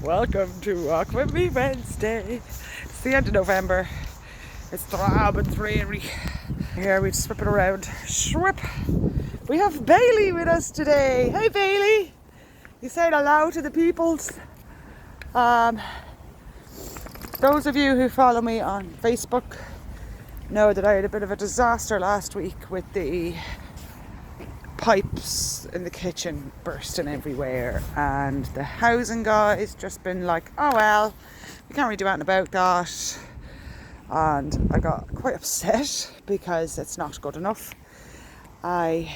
Welcome to Walk With Me Wednesday. It's the end of November. It's drab and dreary. Here we swip it around. Swip! We have Bailey with us today. Hey Bailey! You saying hello to the peoples? Those of you who follow me on Facebook know that I had a bit of a disaster last week with the pipes in the kitchen bursting everywhere, and the housing guys just been like, oh well, we can't really do anything about that. And I got quite upset because it's not good enough. I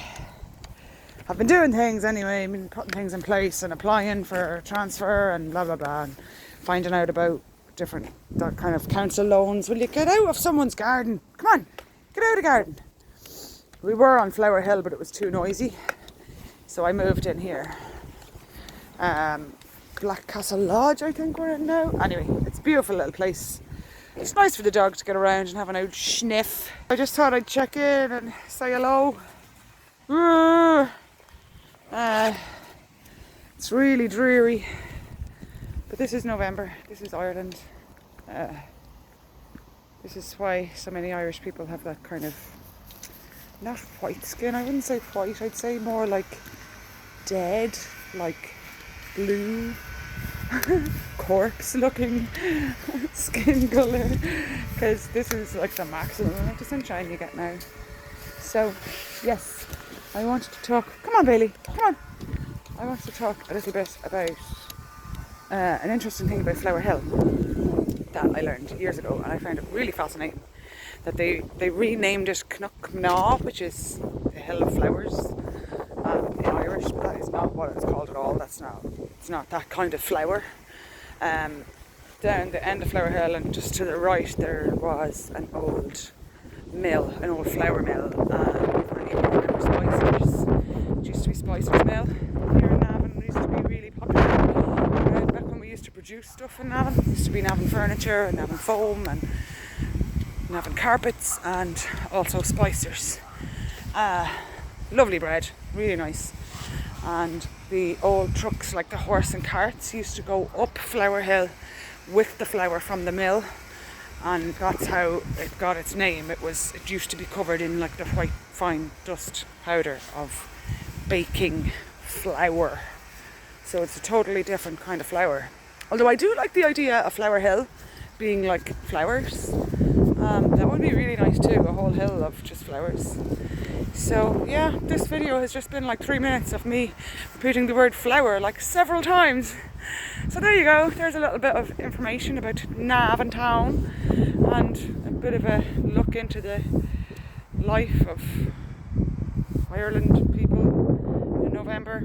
have been doing things anyway, I've been putting things in place and applying for transfer and blah blah blah, and finding out about different that kind of council loans. Will you get out of someone's garden? Come on, get out of the garden. We were on Flower Hill, but it was too noisy, so I moved in here. Black Castle Lodge, I think we're in now. Anyway, it's a beautiful little place. It's nice for the dog to get around and have an old sniff. I just thought I'd check in and say hello. It's really dreary, but this is November. This is Ireland. This is why so many Irish people have that kind of, not white skin, I wouldn't say white, I'd say more like dead, like blue, corpse looking skin colour, because this is like the maximum of the sunshine you get now. So yes, I wanted to talk, come on Bailey, come on, I wanted to talk a little bit about an interesting thing about Flower Hill that I learned years ago, and I found it really fascinating. That they renamed it Cnock, which is the Hill of Flowers in Irish, but that is not what it's called at all. It's not that kind of flower. Down the end of Flower Hill and just to the right there was an old mill, an old flour mill, Spicers. It used to be Spicers Mill here in Navan. It used to be really popular back when we used to produce stuff in Navan. It used to be Navan Furniture and Navan Foam and Navan Carpets, and also Spicers. Lovely bread, really nice. And the old trucks, like the horse and carts, used to go up Flower Hill with the flour from the mill, and that's how it got its name. It used to be covered in like the white fine dust powder of baking flour. So it's a totally different kind of flour. Although I do like the idea of Flower Hill being like flowers. That would be really nice too, a whole hill of just flowers. So yeah, this video has just been like 3 minutes of me repeating the word flower like several times. So there you go, there's a little bit of information about Navan town and a bit of a look into the life of Ireland people in November.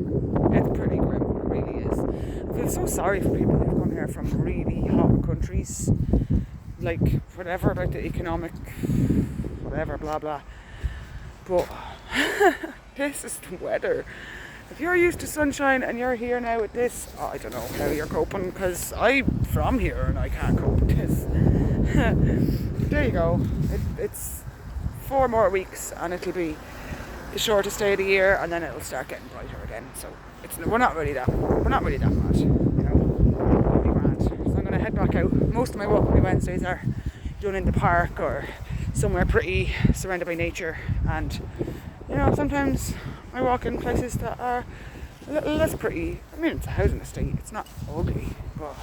It's pretty grim, it really is. I feel so sorry for people who've come here from really hot countries, like whatever about the economic whatever blah blah, but this is the weather. If you're used to sunshine and you're here now with this, I don't know how you're coping, because I'm from here and I can't cope with this. There you go, it's 4 more weeks and it'll be the shortest day of the year, and then it'll start getting brighter again. So we're not really that mad, you know. It'll be grand. So I'm going to head back out. Most of my Walk With Me Wednesdays are done in the park or somewhere pretty, surrounded by nature. And you know, sometimes I walk in places that are a little less pretty. I mean, it's a housing estate. It's not ugly, but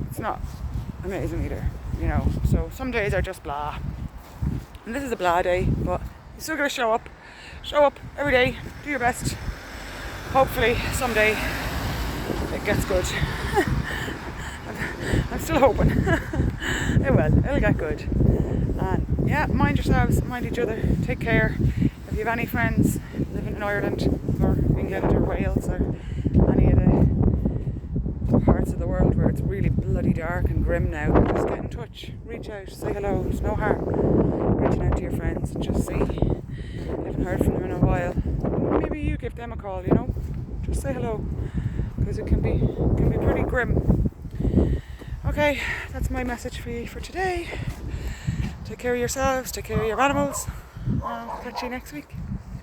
it's not amazing either. You know, so some days are just blah. And this is a blah day, but you still gotta show up every day, do your best. Hopefully someday it gets good. I'm still hoping. It'll get good. And yeah, mind yourselves, mind each other, take care. If you have any friends living in Ireland or England or Wales or any of the parts of the world where it's really bloody dark and grim now, just get in touch, reach out, say hello. There's no harm reaching out to your friends and just see. You haven't heard from them in a while. Maybe you give them a call, you know. Just say hello, because it can be pretty grim. Okay, that's my message for you for today. Take care of yourselves, take care of your animals. I'll catch you next week.